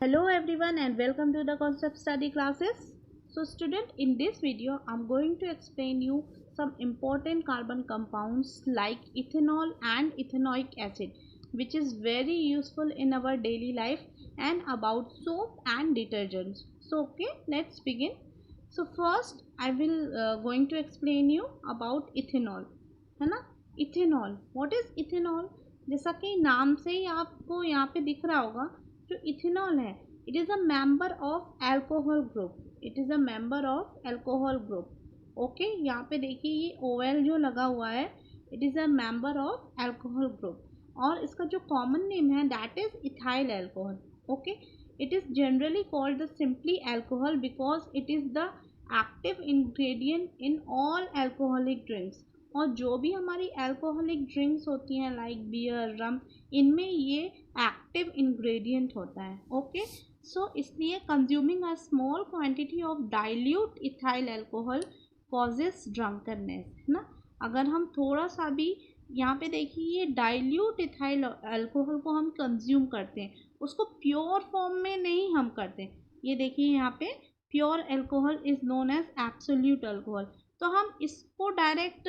Hello everyone and welcome to the concept study classes. So student, in this video I'm going to explain you some important carbon compounds like ethanol and ethanoic acid, which is very useful in our daily life, and about soap and detergents. So okay, let's begin. So first I will going to explain you about ethanol, है ना. Ethanol, what is ethanol? जैसा कि नाम से ही आपको यहाँ पे दिख रहा होगा, जो इथेनॉल है, it is a member of alcohol group. It is a member of alcohol group. Okay, यहाँ पे देखिए ये ओएल जो लगा हुआ है, it is a member of alcohol group, और इसका जो कॉमन नेम है that is ethyl alcohol. Okay, it is generally called the simply alcohol because it is the active ingredient in all alcoholic drinks. और जो भी हमारी alcoholic drinks होती हैं लाइक बियर, रम, इनमें ये एक्टिव इंग्रेडिएंट होता है. ओके, सो इसलिए consuming a small quantity of dilute ethyl alcohol causes drunkenness, है ना. अगर हम थोड़ा सा भी, यहाँ पे देखिए ये डाइल्यूट इथाइल अल्कोहल को हम कंज्यूम करते हैं, उसको प्योर फॉर्म में नहीं हम करते. ये देखिए यहाँ पे pure alcohol is known as absolute alcohol. तो हम इसको डायरेक्ट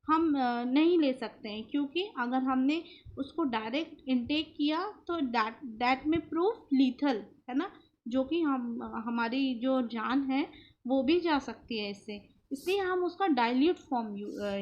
हम नहीं ले सकते हैं, क्योंकि अगर हमने उसको डायरेक्ट इनटेक किया तो दैट में प्रूफ लीथल, है ना, जो कि हमारी जो जान है वो भी जा सकती है इससे. इसलिए हम उसका डाइल्यूट फॉर्म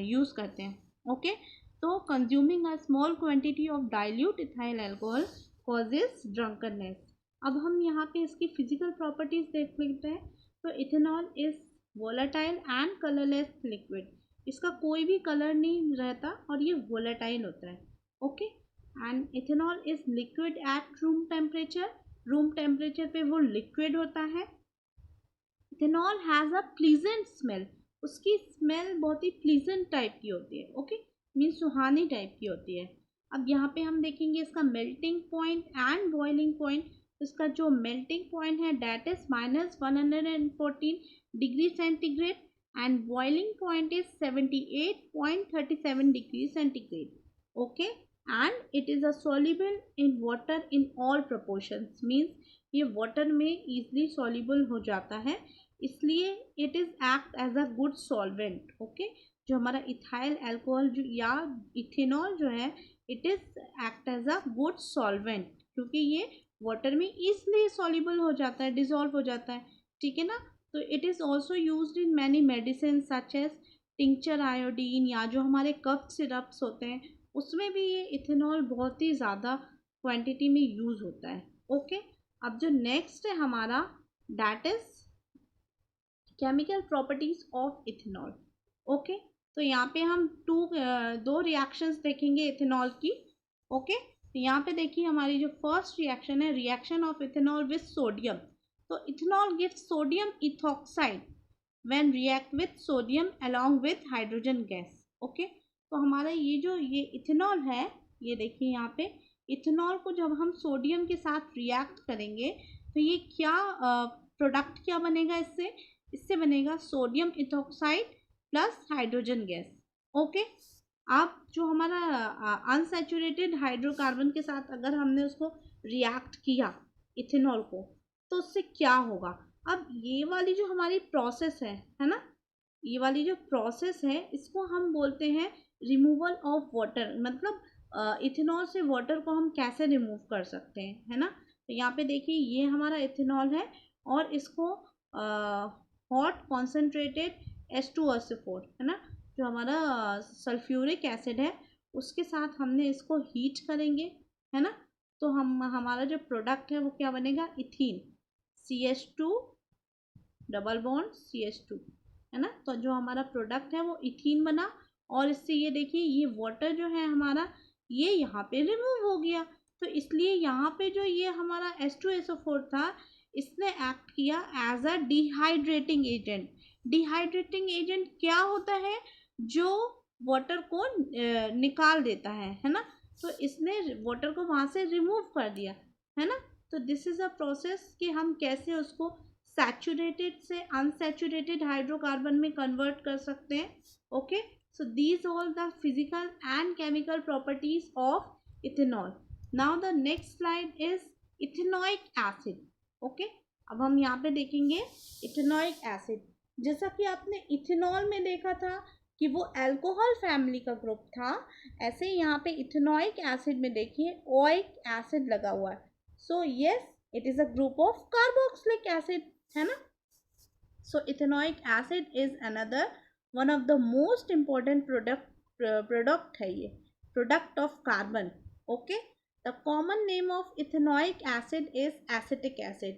यूज़ करते हैं. ओके, तो consuming a small quantity of dilute ethyl alcohol causes drunkenness. अब हम यहाँ पे इसकी फिजिकल प्रॉपर्टीज देख लेते हैं. तो ethanol is volatile and colourless liquid. इसका कोई भी कलर नहीं रहता और ये वोलेटाइल होता है. Okay, and ethanol is liquid at room temperature. Room temperature पे वो लिक्विड होता है. Ethanol has a pleasant smell. उसकी स्मेल बहुत ही प्लीजेंट टाइप की होती है. ओके, मीन सुहानी टाइप की होती है. अब यहाँ पे हम देखेंगे इसका melting point and boiling point. इसका जो मेल्टिंग पॉइंट है that is -114 degree centigrade and boiling point is 78.37 degrees centigrade. Okay, and it is a soluble in water in all proportions, means ये water में easily soluble हो जाता है, इसलिए it is act as a good solvent. Okay, जो हमारा ethyl alcohol जो या इथेनॉल जो है, it is act as a good solvent, क्योंकि ये वाटर में easily soluble हो जाता है, dissolve हो जाता है. ठीक है ना. तो it is also use in many medicine such as tincture iodine, या जो हमारे कफ सिरप्स होते हैं उसमें भी ये इथेनॉल बहुत ही ज़्यादा क्वांटिटी में यूज़ होता है. ओके, अब जो नेक्स्ट है हमारा that is chemical properties of ethanol. Okay, तो यहाँ पे हम दो रिएक्शंस देखेंगे इथेनॉल की. ओके, तो यहाँ पे देखिए हमारी जो फर्स्ट रिएक्शन है, reaction of ethanol with sodium. तो ethanol gives sodium ethoxide when react with sodium along with hydrogen gas. Okay, तो हमारा ये इथेनॉल है, ये देखिए यहाँ पे इथेनॉल को जब हम सोडियम के साथ रिएक्ट करेंगे तो ये क्या प्रोडक्ट क्या बनेगा, इससे बनेगा sodium ethoxide plus hydrogen gas. Okay, अब जो हमारा अनसैचुरेटेड हाइड्रोकार्बन के साथ अगर हमने उसको रिएक्ट किया इथेनॉल को, तो उससे क्या होगा. अब ये वाली जो हमारी प्रोसेस है ना, ये वाली जो प्रोसेस है इसको हम बोलते हैं रिमूवल ऑफ वाटर. मतलब इथेनॉल से वाटर को हम कैसे रिमूव कर सकते हैं, है ना. तो यहाँ पे देखिए ये हमारा इथेनॉल है और इसको हॉट कॉन्सेंट्रेटेड H2SO4, है ना, जो हमारा सल्फ्यूरिक एसिड है उसके साथ हमने इसको हीट करेंगे, है ना. तो हमारा जो प्रोडक्ट है वो क्या बनेगा, ethene, CH2 double bond CH2, है ना. तो जो हमारा प्रोडक्ट है वो इथीन बना, और इससे ये देखिए ये वाटर जो है हमारा ये यहाँ पे रिमूव हो गया. तो इसलिए यहाँ पे जो ये हमारा H2SO4 था, इसने एक्ट किया as a dehydrating agent. Dehydrating agent क्या होता है, जो वाटर को निकाल देता है ना. तो इसने वाटर को वहाँ से रिमूव कर दिया, है ना. तो दिस इज़ अ प्रोसेस कि हम कैसे उसको सैचुरेटेड से अनसैचुरेटेड हाइड्रोकार्बन में कन्वर्ट कर सकते हैं. Okay, so these all the physical and chemical properties of ethanol. Now the next slide is ethanoic acid. Okay, अब हम यहाँ पे देखेंगे इथेनॉइक एसिड। जैसा कि आपने इथेनॉल में देखा था कि वो अल्कोहल फैमिली का ग्रुप था, ऐसे यहाँ पे इथेनॉइक एसिड में देखिए ओइक एसिड लगा हुआ है। So yes, it is a group of carboxylic acid, है ना। So ethanoic acid is another one of the most important product है ये, product of carbon. Okay, the common name of ethanoic acid is acetic acid,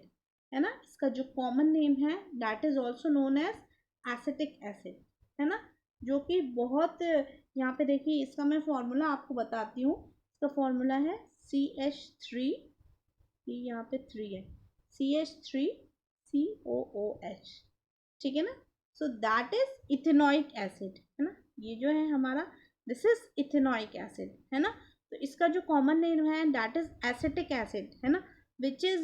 है ना। इसका जो common name है that is also known as acetic acid, है ना। जो कि बहुत, यहाँ पे देखिए इसका मैं फॉर्मूला आपको बताती हूँ। इसका फॉर्मूला है CH3, ये यहाँ पे 3 है, CH3COOH, ठीक है ना। So that is ethanoic acid, है ना। ये जो है हमारा, दिस इज इथेनॉइक एसिड, है ना। तो इसका जो कॉमन नेम है दैट इज एसिटिक एसिड, है ना, विच इज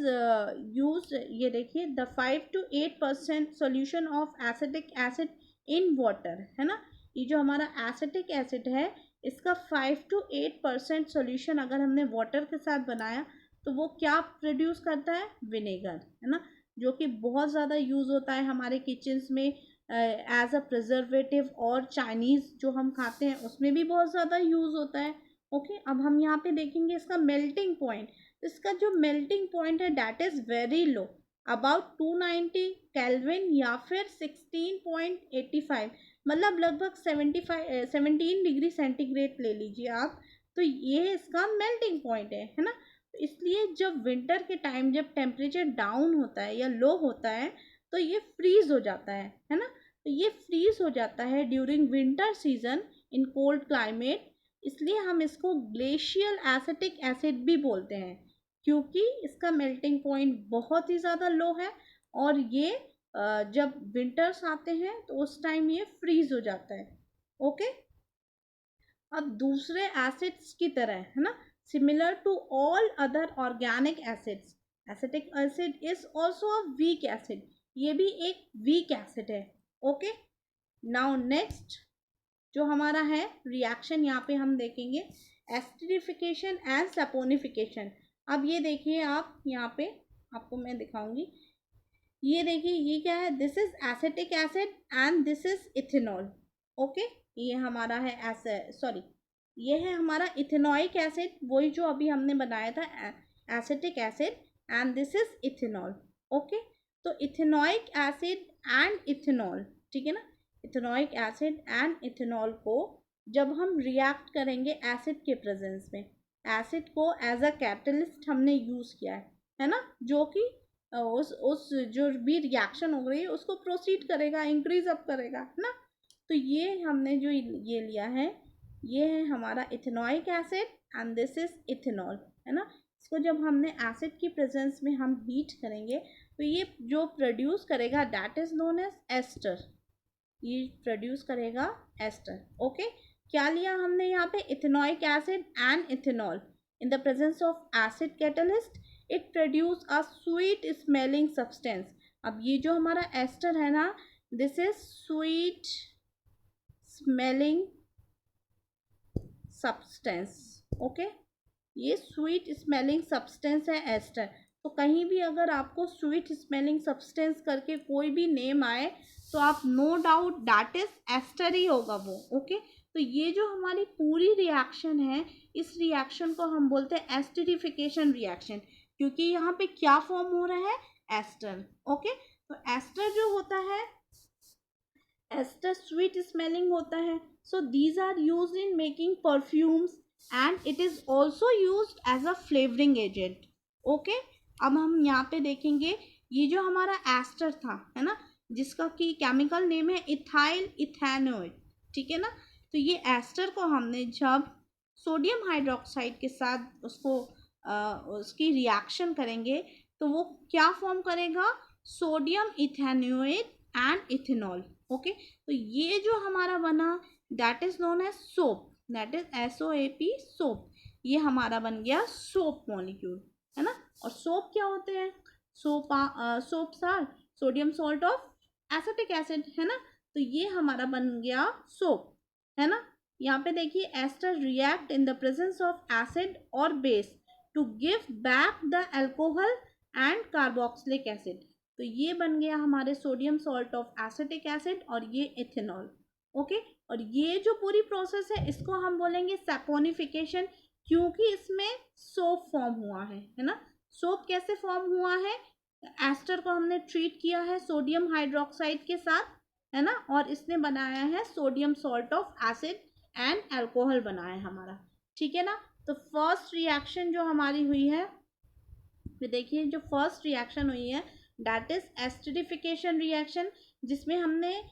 यूज, ये देखिए the 5 to 8% solution of acetic acid in water, है ना। ये जो हमारा एसिटिक एसिड है इसका 5 to 8% सोल्यूशन अगर हमने वाटर के साथ बनाया तो वो क्या प्रोड्यूस करता है, विनेगर, है ना, जो कि बहुत ज़्यादा यूज़ होता है हमारे किचन्स में एज अ प्रिजर्वेटिव, और चाइनीज़ जो हम खाते हैं उसमें भी बहुत ज़्यादा यूज़ होता है। ओके, अब हम यहाँ पे देखेंगे इसका मेल्टिंग पॉइंट। इसका जो मेल्टिंग पॉइंट है that is very low, about 290 kelvin या फिर 16.85, मतलब लगभग 17 डिग्री सेंटीग्रेड ले लीजिए आप, तो ये इसका मेल्टिंग पॉइंट है ना। इसलिए जब विंटर के टाइम जब टेम्परेचर डाउन होता है या लो होता है तो ये फ्रीज हो जाता है ना। तो ये फ्रीज हो जाता है during winter season in cold climate, इसलिए हम इसको ग्लेशियल एसिटिक एसिड भी बोलते हैं, क्योंकि इसका मेल्टिंग पॉइंट बहुत ही ज़्यादा लो है और ये जब विंटर्स आते हैं तो उस टाइम ये फ्रीज हो जाता है। ओके, अब दूसरे एसिड्स की तरह, है ना, similar to all other organic acids, acetic acid is also a weak acid, ये भी एक weak acid है। ओके, नाउ नेक्स्ट जो हमारा है रिएक्शन, यहाँ पे हम देखेंगे एस्टरिफिकेशन एंड सपोनिफिकेशन। अब ये देखिए आप, यहाँ पे आपको मैं दिखाऊंगी, ये देखिए ये क्या है, this is acetic acid and this is ethanol. Okay, ये हमारा है सॉरी, ये है हमारा इथेनॉइक एसिड, वही जो अभी हमने बनाया था acetic acid, and this is ethanol. Okay, तो इथेनॉइक एसिड एंड इथेनॉल, ठीक है ना, इथेनॉइक एसिड एंड इथेनॉल को जब हम रिएक्ट करेंगे एसिड के प्रेजेंस में, एसिड को एज अ कैटलिस्ट हमने यूज़ किया है ना, जो कि उस जो भी रिएक्शन हो रही है उसको प्रोसीड करेगा, इंक्रीज अप करेगा, है ना। तो ये हमने जो ये लिया है, ये है हमारा ethanoic acid and this is ethanol, है ना। इसको जब हमने एसिड की प्रेजेंस में हम हीट करेंगे तो ये जो प्रोड्यूस करेगा that is known as ester, ये प्रोड्यूस करेगा एस्टर। ओके, क्या लिया हमने यहाँ पे, ethanoic acid and ethanol in the presence of acid catalyst, it produce a sweet smelling substance. अब ये जो हमारा एस्टर है ना, this is sweet smelling substance. Okay, ये स्वीट स्मेलिंग सब्सटेंस है एस्टर। तो कहीं भी अगर आपको स्वीट स्मेलिंग सब्सटेंस करके कोई भी नेम आए तो आप no doubt that is ester ही होगा वो। ओके, तो ये जो हमारी पूरी रिएक्शन है, इस रिएक्शन को हम बोलते हैं एस्टरिफिकेशन रिएक्शन, क्योंकि यहाँ पे क्या फॉर्म हो रहा है, एस्टर। ओके, तो एस्टर जो होता है, एस्टर स्वीट स्मेलिंग होता है। So these are used in making perfumes and it is also used as a flavouring agent. Okay, अब हम यहाँ पे देखेंगे ये जो हमारा एस्टर था, है ना, जिसका कि केमिकल नेम है इथाइल इथेनॉइड, ठीक है ना। तो ये एस्टर को हमने जब सोडियम हाइड्रोक्साइड के साथ उसको उसकी रिएक्शन करेंगे तो वो क्या फॉर्म करेगा, sodium ethanoate and ethanol. Okay, तो ये जो हमारा बना that is known as soap, that is SOAP soap, ये हमारा बन गया सोप मॉलिक्यूल, है ना। और सोप क्या होते हैं, soaps are sodium salt of acetic acid, है ना। तो ये हमारा बन गया सोप, है ना। यहाँ पे देखिए ester react in the presence of acid और base to give back the alcohol and carboxylic acid. तो ये बन गया हमारे sodium salt of acetic acid और ये इथेनॉल। ओके, और ये जो पूरी प्रोसेस है इसको हम बोलेंगे सैपोनिफिकेशन, क्योंकि इसमें सोप फॉर्म हुआ है ना। सोप कैसे फॉर्म हुआ है, एस्टर को हमने ट्रीट किया है सोडियम हाइड्रोक्साइड के साथ, है ना, और इसने बनाया है sodium salt of acid and alcohol बनाया है हमारा, ठीक है ना। तो फर्स्ट रिएक्शन जो हमारी हुई है, फिर देखिए जो फर्स्ट रिएक्शन हुई है दैट इज एस्टरिफिकेशन रिएक्शन, जिसमें हमने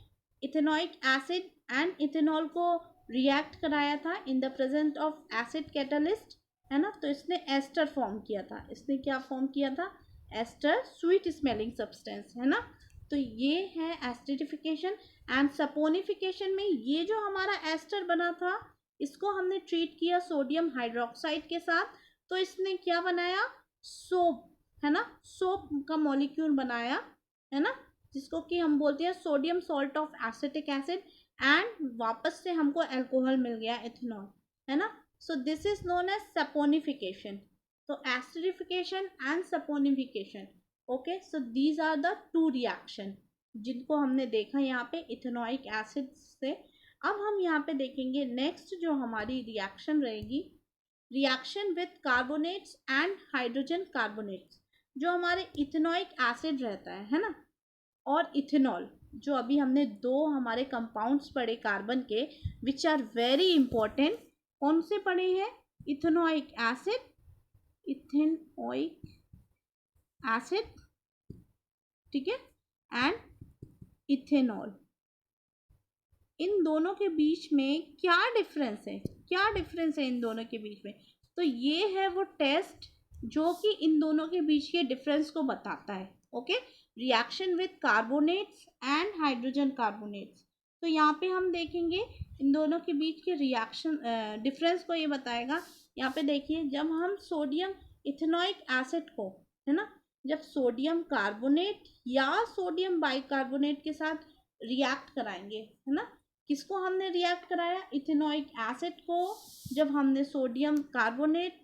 इथेनॉइक एसिड एंड इथेनॉल को रिएक्ट कराया था इन the presence of acid catalyst, है ना। तो इसने एस्टर फॉर्म किया था, इसने क्या फॉर्म किया था, एस्टर, स्वीट स्मेलिंग सब्सटेंस, है ना। तो ये है एस्टरिफिकेशन। एंड सपोनिफिकेशन में ये जो हमारा एस्टर बना था इसको हमने ट्रीट किया सोडियम हाइड्रोक्साइड के साथ, तो इसने क्या बनाया, सोप, है ना, सोप का मॉलिक्यूल बनाया, है ना, जिसको कि हम बोलते हैं sodium salt of acetic acid, and वापस से हमको अल्कोहल मिल गया इथेनॉल, है ना। So this is known as saponification. तो esterification and saponification, okay. So these are the two reaction जिनको हमने देखा यहाँ पे इथेनॉइक एसिड से। अब हम यहाँ पे देखेंगे नेक्स्ट जो हमारी रिएक्शन रहेगी, reaction with carbonates and hydrogen carbonates. जो हमारे इथेनॉइक एसिड रहता है ना, और इथेनॉल, जो अभी हमने दो हमारे कंपाउंड्स पढ़े कार्बन के विच आर वेरी इंपॉर्टेंट, कौन से पढ़े हैं, इथेनॉइक एसिड, इथेनॉइक एसिड, ठीक है, एंड इथेनॉल। इन दोनों के बीच में क्या डिफरेंस है, क्या डिफरेंस है इन दोनों के बीच में, तो ये है वो टेस्ट जो कि इन दोनों के बीच के डिफरेंस को बताता है। Okay, reaction with carbonates and hydrogen carbonates. तो यहाँ पे हम देखेंगे इन दोनों के बीच के रिएक्शन डिफरेंस को ये बताएगा। यहाँ पे देखिए, जब हम सोडियम इथेनॉइक एसिड को, है ना, जब सोडियम कार्बोनेट या सोडियम बाइकार्बोनेट के साथ रिएक्ट कराएंगे, है ना, किसको हमने रिएक्ट कराया, इथेनॉइक एसिड को, जब हमने सोडियम कार्बोनेट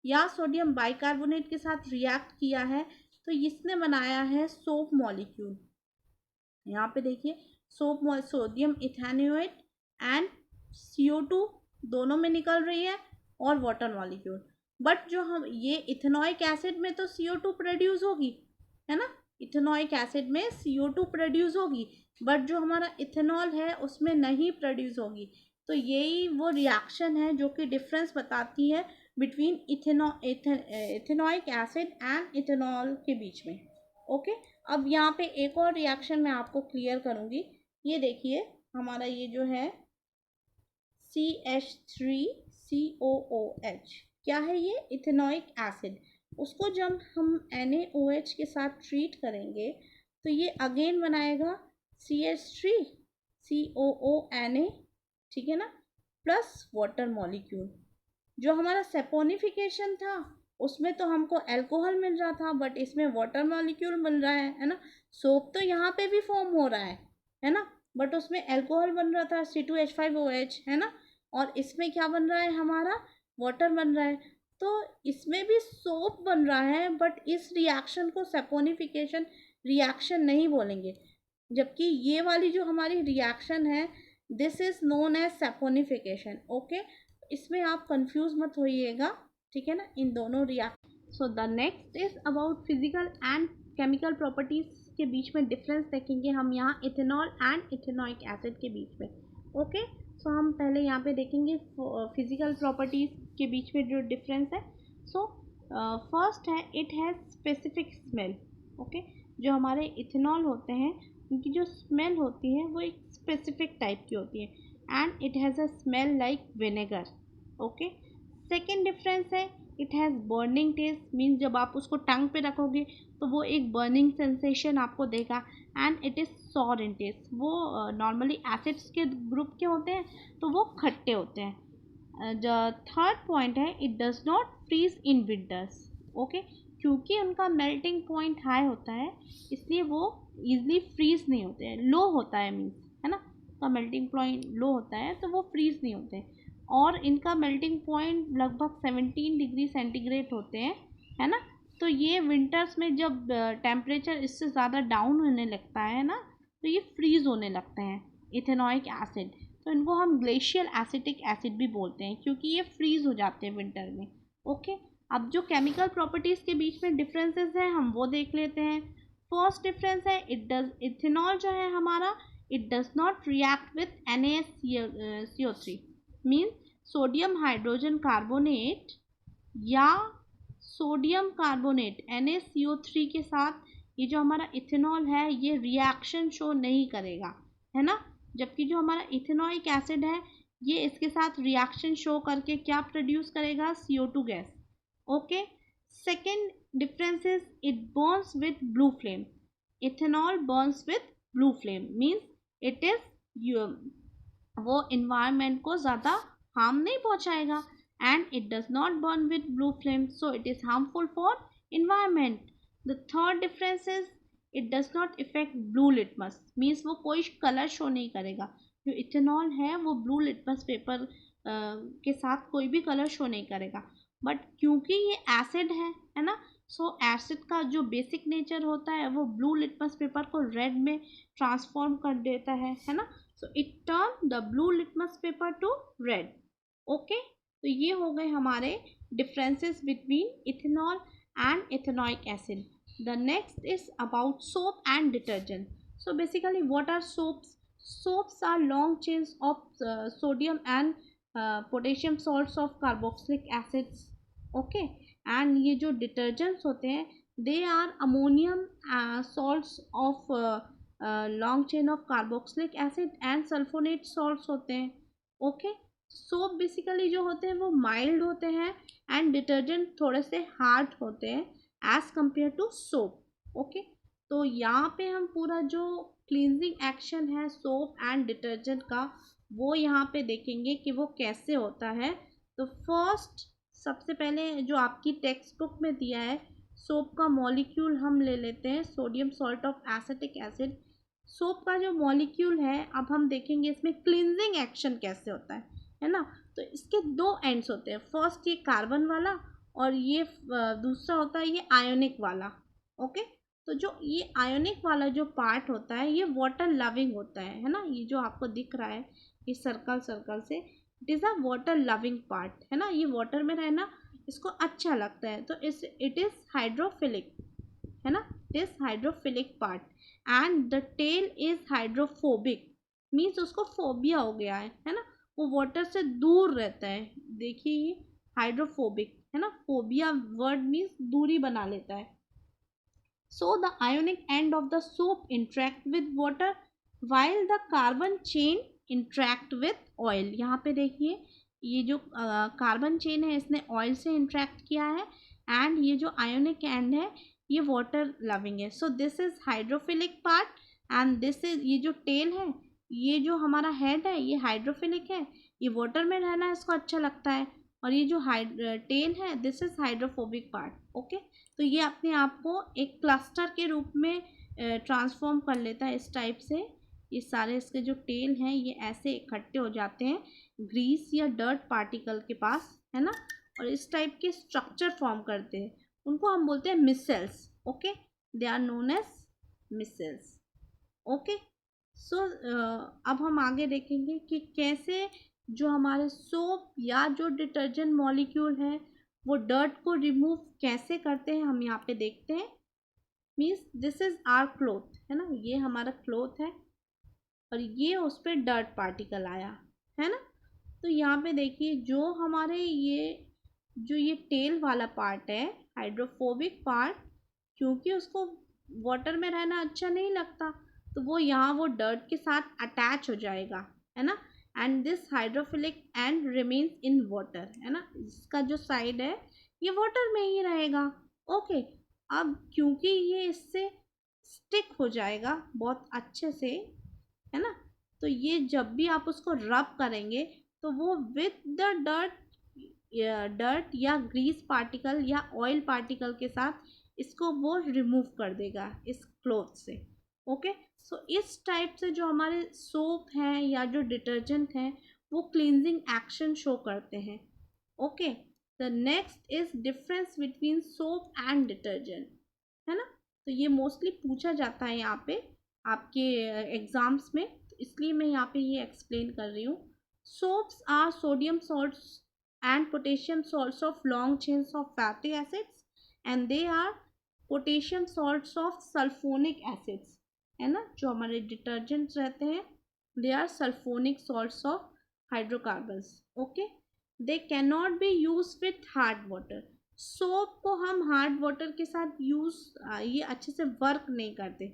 या सोडियम बाइकार्बोनेट के साथ रिएक्ट किया है तो इसने बनाया है सोप मॉलिक्यूल। यहाँ पे देखिए soap, sodium ethanoate and CO2 दोनों में निकल रही है और वाटर मॉलिक्यूल। बट जो हम ये इथेनॉइक एसिड में तो CO2 प्रोड्यूस होगी, है ना, इथेनॉइक एसिड में CO2 प्रोड्यूस होगी, बट जो हमारा इथेनॉल है उसमें नहीं प्रोड्यूस होगी। तो यही वो रिएक्शन है जो कि डिफरेंस बताती है between ethanoic acid and ethanol के बीच में। ओके, अब यहाँ पे एक और रिएक्शन मैं आपको क्लियर करूँगी। ये देखिए हमारा ये जो है CH3COOH, क्या है ये, इथेनॉइक एसिड। उसको जब हम NaOH के साथ ट्रीट करेंगे तो ये अगेन बनाएगा CH3COONA, ठीक है ना, प्लस वाटर मॉलिक्यूल। जो हमारा सेपोनिफिकेशन था उसमें तो हमको अल्कोहल मिल रहा था, बट इसमें वाटर मॉलिक्यूल मिल रहा है ना। सोप तो यहाँ पे भी फॉर्म हो रहा है ना, बट उसमें अल्कोहल बन रहा था C2H5OH, है ना, और इसमें क्या बन रहा है हमारा, वाटर बन रहा है। तो इसमें भी सोप बन रहा है, बट इस रिएक्शन को सेपोनिफिकेशन रिएक्शन नहीं बोलेंगे, जबकि ये वाली जो हमारी रिएक्शन है this is known as saponification. Okay, इसमें आप कंफ्यूज मत होइएगा, ठीक है ना, इन दोनों reaction. So the next is about physical and chemical properties के बीच में डिफरेंस देखेंगे हम यहाँ इथेनॉल एंड इथेनॉइक एसिड के बीच में। ओके, सो हम पहले यहाँ पे देखेंगे फिजिकल प्रॉपर्टीज के बीच में जो डिफरेंस है। सो फर्स्ट है it has specific smell. Okay, जो हमारे इथेनॉल होते हैं उनकी जो स्मेल होती है वो एक स्पेसिफिक टाइप की होती है, and it has a smell like vinegar. Okay, second difference है it has burning taste, means जब आप उसको टंग पे रखोगे तो वो एक बर्निंग सेंसेशन आपको देगा, and it is sour in taste. वो नॉर्मली एसिड्स के ग्रुप के होते हैं तो वो खट्टे होते हैं। थर्ड पॉइंट है it does not freeze in winters. Okay, क्योंकि उनका मेल्टिंग पॉइंट हाई होता है इसलिए वो ईजिली फ्रीज नहीं होते हैं, लो होता है मीन्स, है ना, उसका मेल्टिंग पॉइंट लो होता है तो वो फ्रीज नहीं होते हैं। और इनका मेल्टिंग पॉइंट लगभग 17 डिग्री सेंटीग्रेड होते हैं, है ना। तो ये विंटर्स में जब टेम्परेचर इससे ज़्यादा डाउन होने लगता है ना, तो ये फ्रीज़ होने लगते हैं इथेनॉइक एसिड। तो इनको हम ग्लेशियल एसिटिक एसिड भी बोलते हैं, क्योंकि ये फ्रीज़ हो जाते हैं विंटर में। ओके, अब जो केमिकल प्रॉपर्टीज़ के बीच में डिफरेंसेस हैं हम वो देख लेते हैं। फर्स्ट डिफरेंस है, इथेनॉल जो है हमारा, it does not react with NaCO3, mean sodium hydrogen carbonate या सोडियम कार्बोनेट NaCO3 के साथ ये जो हमारा इथेनॉल है ये रिएक्शन शो नहीं करेगा, है ना। जबकि जो हमारा इथेनॉइक एसिड है ये इसके साथ रिएक्शन शो करके क्या प्रोड्यूस करेगा, CO2 gas. Okay, second difference is it Burns with blue flame. Ethanol Burns with blue flame means it is, वो इन्वायरमेंट को ज़्यादा हार्म नहीं पहुंचाएगा, and it does not burn with blue flame, so it is harmful for environment. The third difference is it does not effect blue litmus, means वो कोई colour show नहीं करेगा। जो इथेनॉल है वो ब्लू लिटमस पेपर के साथ कोई भी कलर शो नहीं करेगा। बट क्योंकि ये एसिड है ना, सो एसिड का जो बेसिक नेचर होता है वो ब्लू लिटमस पेपर को रेड में ट्रांसफॉर्म कर देता है ना। So it turn the blue litmus paper to red. Okay, तो ये हो गए हमारे differences between ethanol and ethanoic acid. The next is about soap and detergent. So basically what are soaps? Soaps are long chains of sodium and potassium salts of carboxylic acids. Okay, and ये जो detergents होते हैं they are ammonium salts of long chain of carboxylic acid and sulphonate salts होते हैं। Okay, soap basically जो होते हैं वो माइल्ड होते हैं एंड डिटर्जेंट थोड़े से हार्ड होते हैं as compare to soap. Okay, तो यहाँ पे हम पूरा जो क्लींजिंग एक्शन है सोप एंड डिटर्जेंट का वो यहाँ पे देखेंगे कि वो कैसे होता है। तो फर्स्ट सबसे पहले जो आपकी टेक्स्ट बुक में दिया है, सोप का मॉलिक्यूल हम ले लेते हैं, sodium salt of acetic acid. Soap का जो मॉलिक्यूल है अब हम देखेंगे इसमें क्लींजिंग एक्शन कैसे होता है ना। तो इसके दो एंड्स होते हैं, फर्स्ट ये कार्बन वाला और ये दूसरा होता है ये आयोनिक वाला। ओके, तो जो ये आयोनिक वाला जो पार्ट होता है ये वाटर लविंग होता है ना। ये जो आपको दिख रहा है ये सर्कल सर्कल से, it is a water loving part, है ना। ये वाटर में रहना इसको अच्छा लगता है, तो इट इज़ हाइड्रोफिलिक, है ना। It is hydrophilic part and the tail is hydrophobic, means उसको फोबिया हो गया है ना, वो वाटर से दूर रहता है। देखिए ये हाइड्रोफोबिक है ना, फोबिया वर्ड मीन्स दूरी बना लेता है। So the ionic end of the soap interact with water while the carbon chain interact with oil. यहाँ पे देखिए ये जो कार्बन चेन है इसने ऑयल से इंटरेक्ट किया है एंड ये जो आयोनिक एंड है ये वाटर लविंग है। सो this is hydrophilic part and this is, ये जो टेल है, ये जो हमारा हेड है ये हाइड्रोफिलिक है, ये वाटर में रहना इसको अच्छा लगता है, और ये जो टेल है this is hydrophobic part. Okay, तो ये अपने आप को एक क्लस्टर के रूप में ट्रांसफॉर्म कर लेता है इस टाइप से। ये सारे इसके जो टेल हैं ये ऐसे इकट्ठे हो जाते हैं ग्रीस या डर्ट पार्टिकल के पास, है ना, और इस टाइप के स्ट्रक्चर फॉर्म करते हैं, उनको हम बोलते हैं micelles. Okay, they are known as micelles. Okay, so अब हम आगे देखेंगे कि कैसे जो हमारे सोप या जो डिटर्जेंट मॉलिक्यूल है वो डर्ट को रिमूव कैसे करते हैं, हम यहाँ पे देखते हैं। Means this is our cloth, है ना, ये हमारा क्लोथ है और ये उस पर डर्ट पार्टिकल आया, है ना। तो यहाँ पे देखिए जो हमारे ये टेल वाला पार्ट है हाइड्रोफोबिक पार्ट, क्योंकि उसको वाटर में रहना अच्छा नहीं लगता तो वो यहाँ वो डर्ट के साथ अटैच हो जाएगा, है ना, and this hydrophilic and remains in water, है ना, इसका जो साइड है ये वाटर में ही रहेगा। ओके, अब क्योंकि ये इससे स्टिक हो जाएगा बहुत अच्छे से, है ना, तो ये जब भी आप उसको रब करेंगे तो वो विथ द डर्ट या ग्रीस पार्टिकल या ऑयल पार्टिकल के साथ इसको वो रिमूव कर देगा इस क्लॉथ से। ओके, सो इस टाइप से जो हमारे सोप हैं या जो डिटर्जेंट हैं वो क्लींजिंग एक्शन शो करते हैं। Okay, the next is difference between soap and detergent, है ना। तो ये मोस्टली पूछा जाता है यहाँ पे आपके एग्जाम्स में, तो इसलिए मैं यहाँ पे ये एक्सप्लेन कर रही हूँ। Soaps are sodium salts and potassium salts of long chains of fatty acids and they are potassium salts of sulphonic acids, है ना। जो हमारे डिटर्जेंट्स रहते हैं they are sulphonic salts of hydrocarbons. Okay, they can not be use with hard water. Soap को हम hard water के साथ यूज ये अच्छे से वर्क नहीं करते।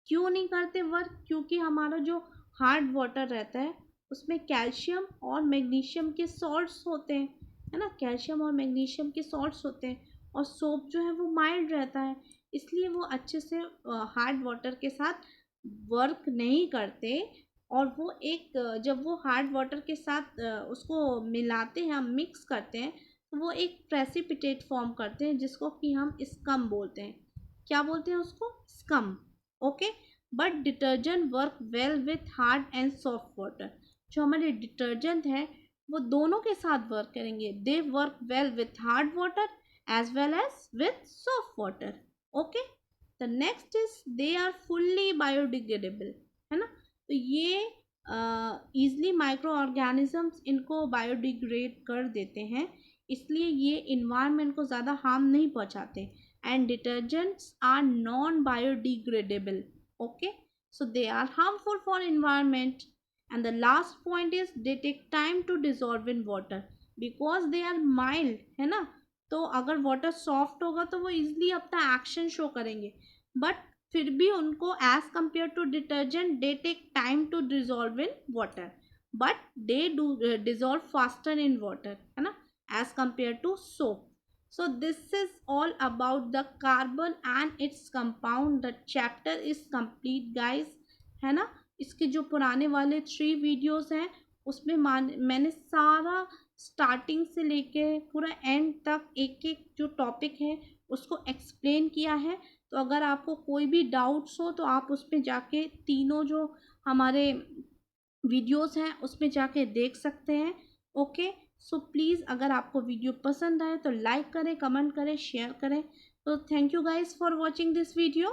क्यों नहीं करते वर्क? क्योंकि हमारा जो हार्ड वाटर रहता है उसमें कैल्शियम और मैग्नीशियम के सॉल्ट्स होते हैं, है ना। कैल्शियम और मैग्नीशियम के सॉल्ट्स होते हैं, और सोप जो है वो माइल्ड रहता है, इसलिए वो अच्छे से हार्ड वाटर के साथ वर्क नहीं करते। और वो एक जब वो हार्ड वाटर के साथ उसको मिलाते हैं, हम मिक्स करते हैं, तो वो एक प्रेसिपिटेट फॉर्म करते हैं जिसको कि हम स्कम बोलते हैं। क्या बोलते हैं उसको? Scum. Okay, but detergent work well with hard and soft water. जो हमारे डिटर्जेंट है वो दोनों के साथ वर्क करेंगे। They work well with hard water as well as with soft water. Okay, the next is they are fully biodegradable, है ना। तो ये ईजली माइक्रो ऑर्गेनिजम्स इनको बायोडिग्रेड कर देते हैं, इसलिए ये इन्वायरमेंट को ज़्यादा हार्म नहीं पहुंचाते। And detergents are non biodegradable. Okay, so they are harmful for environment. And the last point is they take time to dissolve in water because they are mild, है ना। तो अगर वाटर सॉफ्ट होगा तो वो easily अपना action show करेंगे, but फिर भी उनको as compare to detergent they take time to dissolve in water, but they do dissolve faster in water, है ना, as compare to soap. So this is all about the carbon and its compound. The chapter is complete guys, है ना। इसके जो पुराने वाले 3 videos हैं उसमें मैंने सारा स्टार्टिंग से लेके पूरा एंड तक एक एक जो टॉपिक है उसको एक्सप्लेन किया है। तो अगर आपको कोई भी डाउट्स हो तो आप उस पर जाके तीनों जो हमारे वीडियोस हैं उसमें जाके देख सकते हैं। ओके, सो प्लीज़ अगर आपको वीडियो पसंद आए तो लाइक करें, कमेंट करें, शेयर करें। तो thank you guys for watching this video.